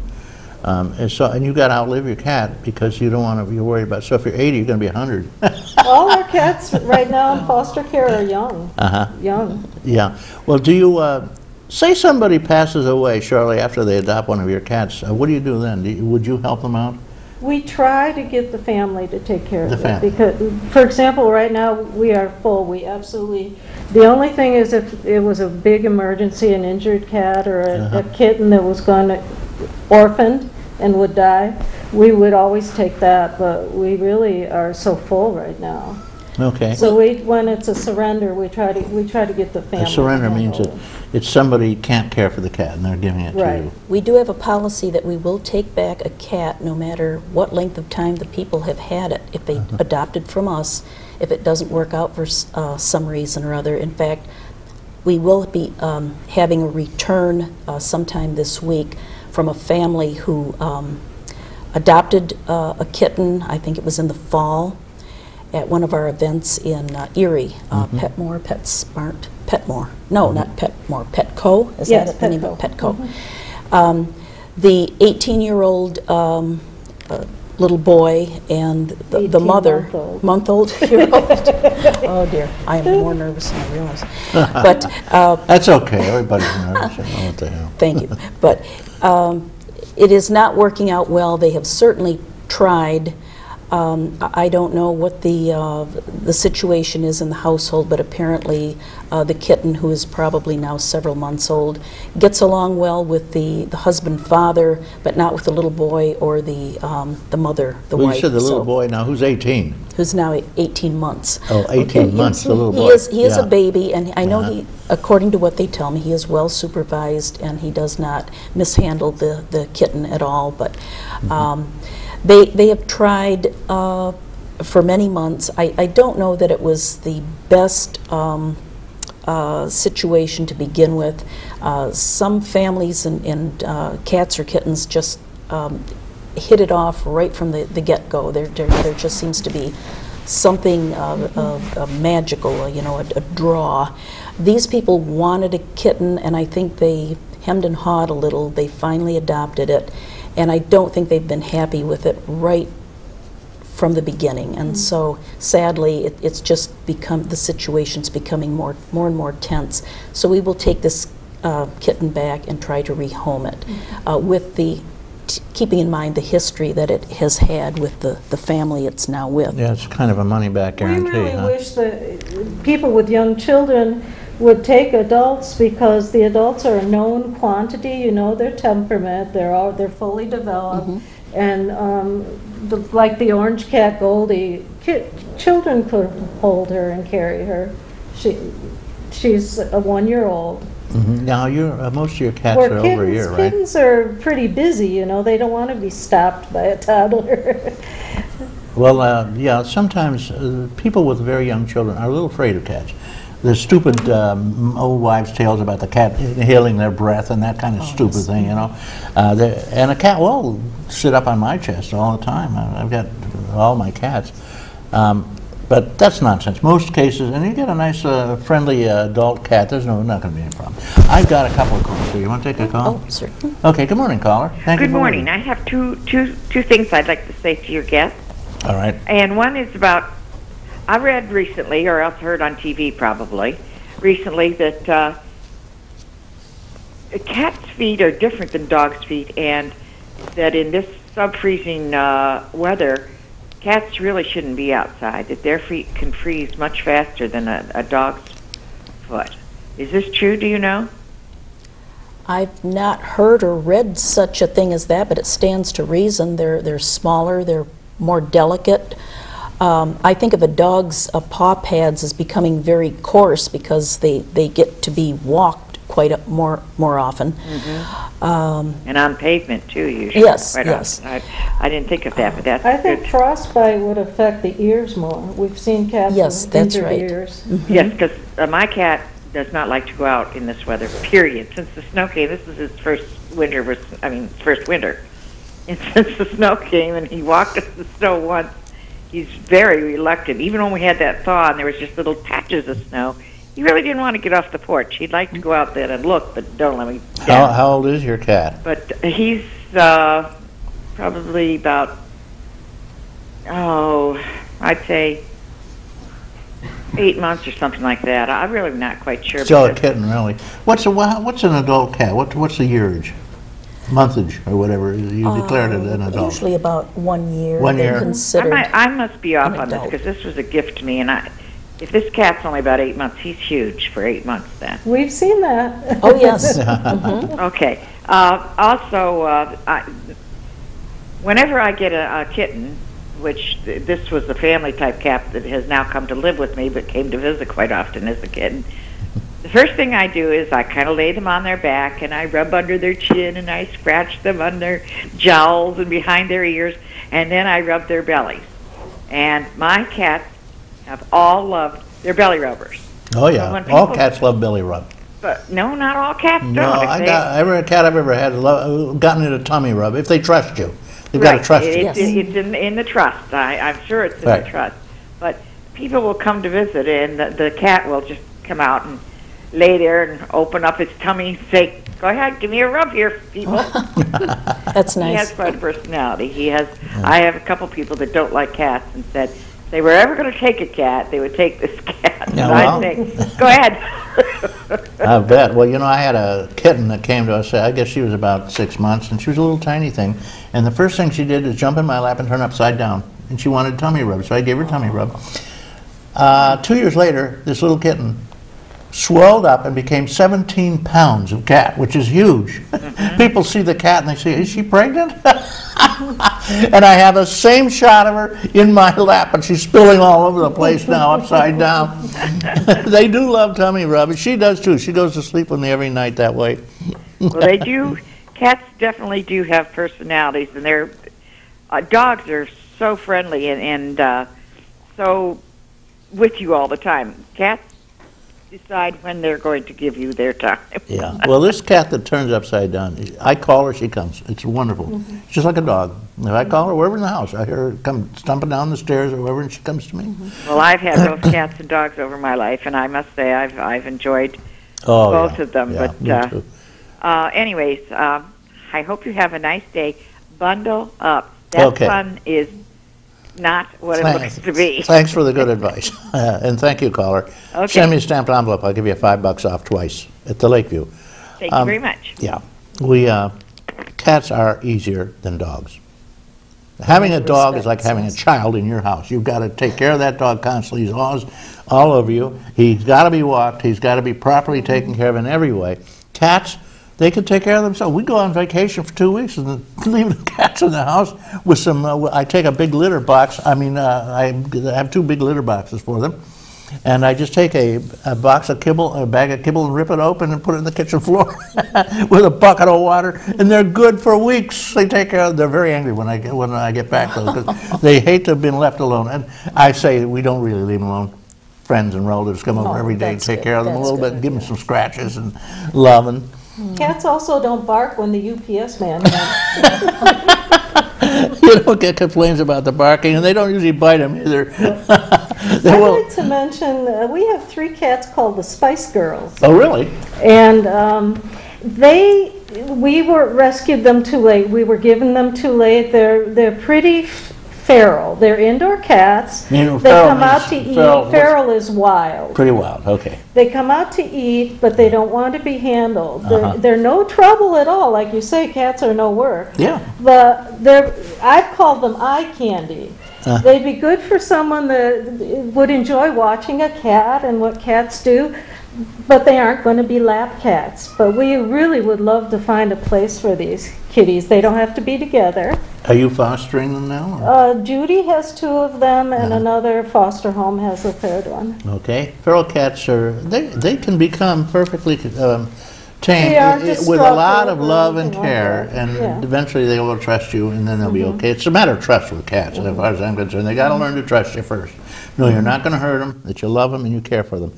And you got to outlive your cat because you don't want to be worried about, so if you're 80, you're going to be 100. All our cats right now in foster care are young. Young. Yeah. Well, do you, say somebody passes away shortly after they adopt one of your cats, what do you do then? Would you help them out? We try to get the family to take care of it. Because, for example, right now we are full. We absolutely, the only thing is if it was a big emergency, an injured cat or a kitten that was orphaned and would die, we would always take that, but we really are so full right now. Okay. So when it's a surrender, we try to get the family. A surrender means that it's somebody can't care for the cat and they're giving it to you. We do have a policy that we will take back a cat no matter what length of time the people have had it. If they adopted from us, if it doesn't work out for some reason or other. In fact, we will be having a return sometime this week from a family who adopted a kitten, I think it was in the fall, at one of our events in Erie, Petmore, PetSmart, Petmore. No, not Petmore, Petco. Is that the name of it? Petco. The 18-year-old little boy and the mother, month-old, oh dear, I am more nervous than I realize. But that's okay. Everybody's nervous. What the hell? Thank you. But it is not working out well. They have certainly tried. I don't know what the situation is in the household, but apparently the kitten, who is probably now several months old, gets along well with the husband, father, but not with the little boy or the mother, the wife. You said the little boy now, who's 18? Who's now 18 months. Oh, 18 months, the little boy. He is a baby, and I know he, according to what they tell me, he is well supervised, and he does not mishandle the kitten at all, but they have tried for many months. I don't know that it was the best situation to begin with. Some families and cats or kittens just hit it off right from the get-go. There just seems to be something magical, a draw. These people wanted a kitten, and I think they hemmed and hawed a little. They finally adopted it, and I don't think they've been happy with it right from the beginning. And so sadly it's just become, the situation's becoming more and more tense. So we will take this kitten back and try to rehome it with the keeping in mind the history that it has had with the family it's now with. Yeah, it's kind of a money-back guarantee. We really wish that people with young children would take adults, because the adults are a known quantity. You know their temperament. They're fully developed, and like the orange cat Goldie, children could hold her and carry her. She's a 1-year-old. Now, most of your cats are over a year, right? Kittens are pretty busy, you know. They don't want to be stopped by a toddler. Well, yeah, sometimes people with very young children are a little afraid of cats. There's stupid old wives' tales about the cat inhaling their breath and that kind of stupid thing, you know. And a cat will sit up on my chest all the time. I've got all my cats. But that's nonsense. Most cases, and you get a nice, friendly adult cat, there's not going to be any problem. I've got a couple of calls here. You want to take a call? Oh, certainly. Okay, good morning, caller. Thank you. Good morning. I have two things I'd like to say to your guest. All right. And one is about, I read recently, or else heard on TV probably, recently that cats' feet are different than dogs' feet, and that in this sub-freezing weather, cats really shouldn't be outside, that their feet can freeze much faster than a dog's foot. Is this true, do you know? I've not heard or read such a thing as that, but it stands to reason. They're smaller, they're more delicate. I think of a dog's paw pads as becoming very coarse because they get to be walked quite more often. And on pavement too, usually. Yes, quite yes. often. I didn't think of that, but that's I think good. frostbite would affect the ears more. We've seen cats with injured ears. Yes, because my cat does not like to go out in this weather, period. Since the snow came, this is his first winter, first winter. And since the snow came and he walked in the snow once, he's very reluctant. Even when we had that thaw and there was just little patches of snow, he really didn't want to get off the porch. He'd like to go out there and look, but don't let me down. How old is your cat? But he's probably about, I'd say 8 months or something like that. I'm really not quite sure. Still a kitten, really. What's an adult cat? What's the yearage? Monthage or whatever you declared it an adult. Usually about 1 year. 1 year. I must be off on this because this was a gift to me, and if this cat's only about 8 months, he's huge for 8 months then. We've seen that. Oh, yes. Okay. Also, whenever I get a kitten, which this was a family type cat that has now come to live with me but came to visit quite often as a kitten, the first thing I do is I kind of lay them on their back and I rub under their chin and I scratch them on their jowls and behind their ears, and then I rub their bellies. And my cats have all loved their belly rubbers. Oh yeah, all cats love belly rub. But no, not all cats don't. No, every cat I've ever had gotten into tummy rub. If they trust you, they've got to trust you. It's in the trust. I'm sure it's in the trust. But people will come to visit, and the cat will just come out and lay there and open up its tummy and say, "Go ahead, give me a rub here, people." That's nice. He has quite a personality. He has. I have a couple people that don't like cats and said if they were ever going to take a cat, they would take this cat. Yeah, I'd say, "Go ahead." I bet. Well, I had a kitten that came to us. I guess she was about 6 months, and she was a little tiny thing. And the first thing she did is jump in my lap and turn upside down. And she wanted tummy rub, so I gave her tummy rub. 2 years later, this little kitten swelled up and became 17 pounds of cat, which is huge. People see the cat and they say, "Is she pregnant?" And I have the same shot of her in my lap, and she's spilling all over the place now, upside down. They do love tummy rub. She does too. She goes to sleep with me every night that way. Well, they do. Cats definitely do have personalities, and their dogs are so friendly and so with you all the time. Cats decide when they're going to give you their time. Yeah. Well, this cat that turns upside down, I call her, she comes. It's wonderful. It's just like a dog. If I call her, wherever in the house, I hear her come stumping down the stairs or wherever, and she comes to me. Well, I've had both cats and dogs over my life, and I must say I've enjoyed both of them. Yeah, but me too. Anyways, I hope you have a nice day. Bundle up. That Okay. fun is not what it looks to be. Thanks for the good advice. And thank you, caller. Okay. Send me a stamped envelope. I'll give you $5 off twice at the Lakeview. Thank you very much. Yeah. Cats are easier than dogs. Having a dog is like having a child in your house. You've got to take care of that dog constantly. He's always all over you. He's got to be walked. He's got to be properly taken care of in every way. Cats, they can take care of themselves. We go on vacation for 2 weeks and leave the cats in the house with some, I take a big litter box. I have 2 big litter boxes for them. And I just take a box of kibble, a bag of kibble, and rip it open and put it in the kitchen floor with a bucket of water, and they're good for weeks. They take care of. They're very angry when I get back though, because they hate to have been left alone. And I say we don't really leave them alone. Friends and relatives come over every day and take care of them a little bit, and give them some scratches and love. And Cats also don't bark when the UPS man comes. you don't get complaints about the barking, and they don't usually bite them either. I'd like to mention, we have 3 cats called the Spice Girls. Oh, really? And we rescued them too late. We were given them too late. They're pretty feral. They're indoor cats. They come out to eat. Feral is wild. Pretty wild, okay. They come out to eat, but they don't want to be handled. They're no trouble at all. Like you say, cats are no work. Yeah. I've called them eye candy. They'd be good for someone that would enjoy watching a cat and what cats do, but they aren't going to be lap cats. But we really would love to find a place for these kitties. They don't have to be together. Are you fostering them now? Judy has 2 of them, and another foster home has a 3rd one. Okay. Feral cats they can become perfectly tame with a lot of love and care, and eventually they will trust you, and then they'll be okay. It's a matter of trust with cats, as far as I'm concerned. They got to learn to trust you first. No, you're not going to hurt them, that you love them and you care for them.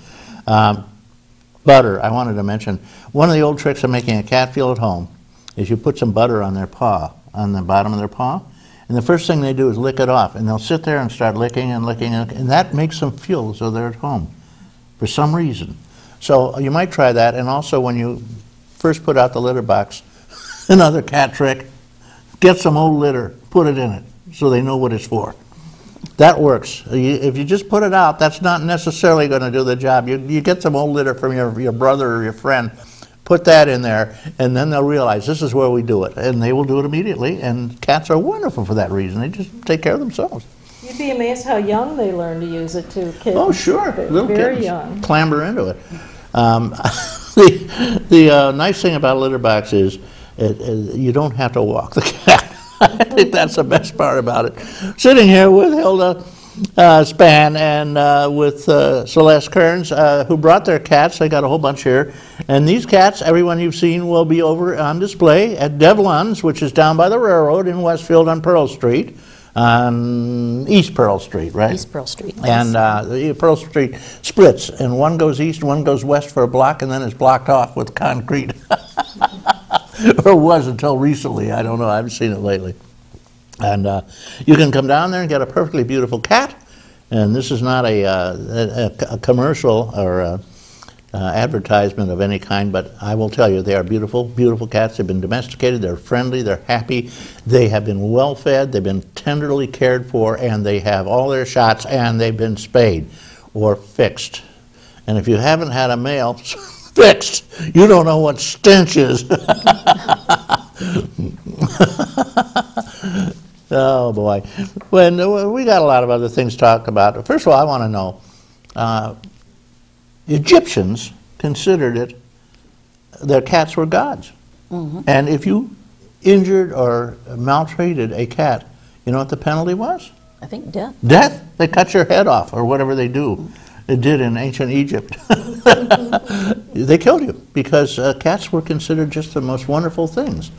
Butter, I wanted to mention, one of the old tricks of making a cat feel at home is you put some butter on their paw, on the bottom of their paw, and the first thing they do is lick it off, and they'll sit there and start licking and licking, and that makes them feel as though they're at home for some reason. So you might try that, and also when you first put out the litter box, another cat trick, get some old litter, put it in it, so they know what it's for. That works. If you just put it out, that's not necessarily going to do the job. You get some old litter from your brother or your friend, put that in there, and then they'll realize this is where we do it, and they will do it immediately, and cats are wonderful for that reson. They just take care of themselves. You'd be amazed how young they learn to use it too, kids. Oh, sure. Little very kittens young. clamber into it. The nice thing about a litter box is you don't have to walk the cat. I think that's the best part about it. Sitting here with Hilda Spann and with Celeste Kerns, who brought their cats. They got a whole bunch here. And these cats, everyone you've seen, will be over on display at Devlon's, which is down by the railroad in Westfield on Pearl Street. On East Pearl Street, right? East Pearl Street. And Pearl Street splits, and one goes east, one goes west for a block, and then it's blocked off with concrete. Or was until recently. I don't know. I haven't seen it lately. And you can come down there and get a perfectly beautiful cat. And this is not a commercial or advertisement of any kind, but I will tell you, they are beautiful, beautiful cats. They've been domesticated, they're friendly, they're happy, they have been well fed, they've been tenderly cared for, and they have all their shots, and they've been spayed or fixed. And if you haven't had a male fixed, you don't know what stench is. Oh boy. When we got a lot of other things to talk about. First of all, I want to know, Egyptians considered it, their cats were gods. Mm-hmm. And if you injured or maltreated a cat, you know what the penalty was? I think death. Death? They cut your head off, or whatever they do. It did in ancient Egypt. They killed you because cats were considered just the most wonderful things.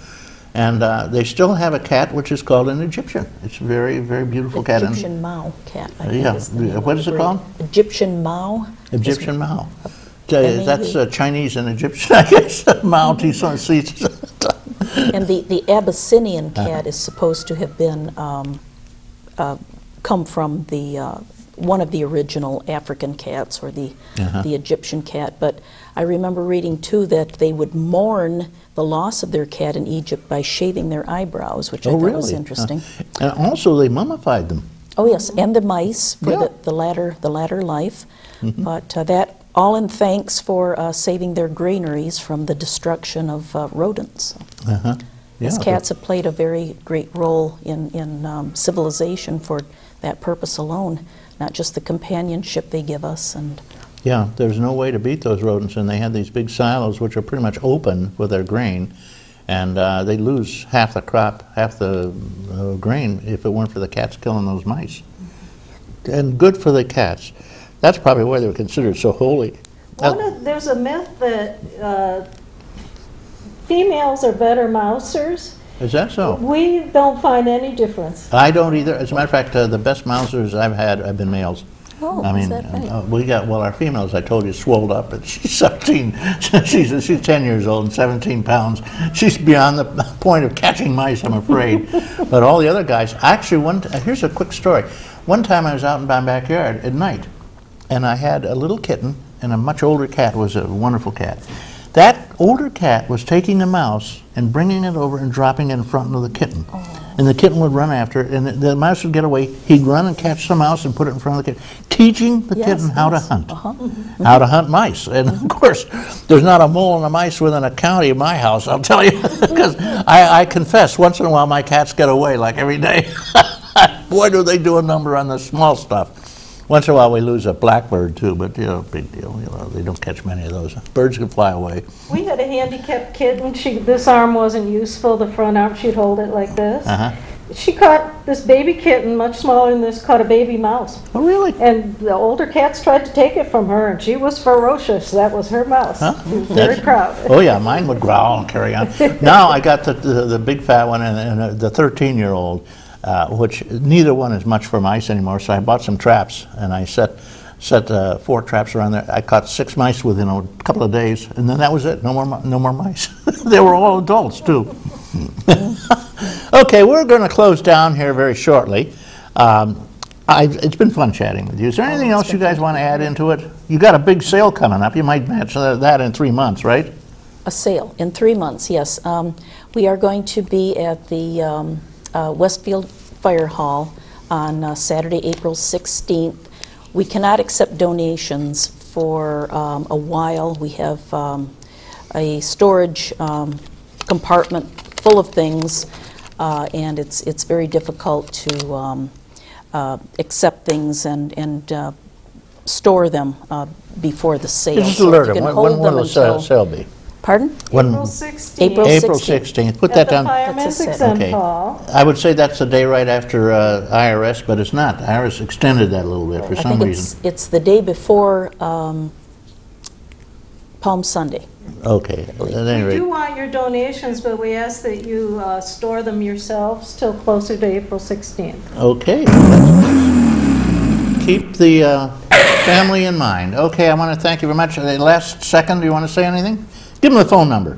And they still have a cat which is called an Egyptian. It's a very, very beautiful cat. Egyptian Mao cat. I think Yeah. is the name of What is it called? Egyptian Mao. Egyptian Mao. That's Chinese and Egyptian, I guess. Mao seats. And the Abyssinian cat is supposed to have been come from the one of the original African cats, or the Egyptian cat. But I remember reading, too, that they would mourn the loss of their cat in Egypt by shaving their eyebrows, which I thought was interesting. And also, they mummified them. Oh, yes, and the mice for Yeah. the latter life. But that all in thanks for saving their granaries from the destruction of rodents. These cats have played a very great role in civilization for that purpose alone, not just the companionship they give us. And yeah, there's no way to beat those rodents, and they had these big silos which are pretty much open with their grain, and they lose half the crop, half the grain, if it weren't for the cats killing those mice. And good for the cats. That's probably why they were considered so holy. There's a myth that females are better mousers. Is that so? We don't find any difference. I don't either. As a matter of fact, the best mousers I've had have been males. Oh, I mean, is that right? we got, well, our females, I told you, swolled up, but she's 17, she's 10 years old and 17 pounds. She's beyond the point of catching mice, I'm afraid. But all the other guys, actually, here's a quick story. One time I was out in my backyard at night, and I had a little kitten, and a much older cat was a wonderful cat. That older cat was taking a mouse and bringing it over and dropping it in front of the kitten. And the kitten would run after it, and the mouse would get away. He'd run and catch the mouse and put it in front of the kitten, teaching the kitten how to hunt, how to hunt mice. And of course, there's not a mole and a mice within a county of my house, I'll tell you, because I confess, once in a while my cats get away, like every day. Boy, do they do a number on the small stuff. Once in a while we lose a blackbird too, but you know, big deal. You know, they don't catch many of those. Birds can fly away. We had a handicapped kitten. This arm wasn't useful. The front arm, she'd hold it like this. She caught this baby kitten, much smaller than this, caught a baby mouse. Oh, really? And the older cats tried to take it from her, and she was ferocious. That was her mouse. She was very proud. Oh yeah, mine would growl and carry on. Now I got the big fat one and the 13-year-old. Which neither one is much for mice anymore, so I bought some traps, and I set 4 traps around there. I caught 6 mice within a couple of days, and then that was it. No more mice. They were all adults too. Okay, we're going to close down here very shortly. It's been fun chatting with you. Is there anything else you guys want to add into it? You got a big sale coming up. You might match that in 3 months, right? A sale in 3 months, yes. We are going to be at the Westfield Fire Hall on Saturday, April 16th. We cannot accept donations for a while. We have a storage compartment full of things, and it's very difficult to accept things and store them before the sale. Just alert them. When will the sale be? Pardon? April 16th. April 16th. Put that down. Fireman's Exempt Okay. Hall. I would say that's the day right after IRS, but it's not. IRS extended that a little bit for some reason. It's the day before Palm Sunday. Okay. At any We rate, do want your donations, but we ask that you store them yourselves till closer to April 16th. okay. Keep the family in mind. Okay, I want to thank you very much. Last second, do you want to say anything? Give them the phone number.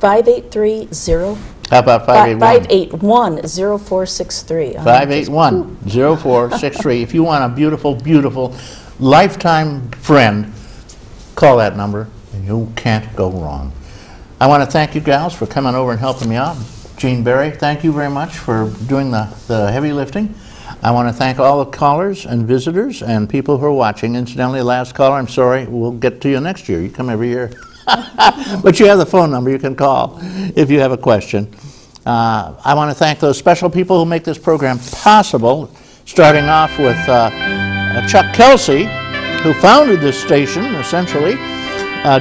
583-0. How about 581? 581-0463. 581-0463. If you want a beautiful, beautiful lifetime friend, call that number and you can't go wrong. I want to thank you gals for coming over and helping me out. Jean Berry, thank you very much for doing the heavy lifting. I want to thank all the callers and visitors and people who are watching. Incidentally, last caller, I'm sorry, we'll get to you next year. You come every year. But you have the phone number you can call if you have a question. I want to thank those special people who make this program possible, starting off with Chuck Kelsey, who founded this station, essentially,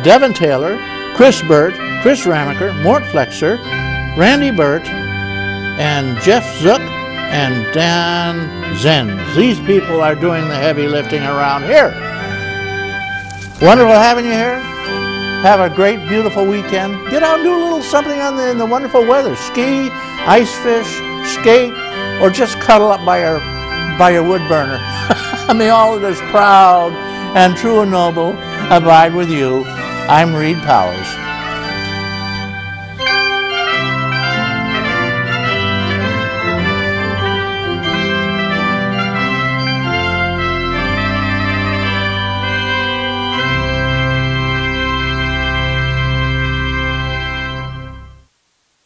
Devin Taylor, Chris Burt, Chris Ramaker, Mort Flexer, Randy Burt, and Jeff Zook, and Dan Zenz. These people are doing the heavy lifting around here. Wonderful having you here. Have a great, beautiful weekend. Get out and do a little something in the wonderful weather. Ski, ice fish, skate, or just cuddle up by your wood burner. May all that is proud and true and noble abide with you. I'm Reed Powers.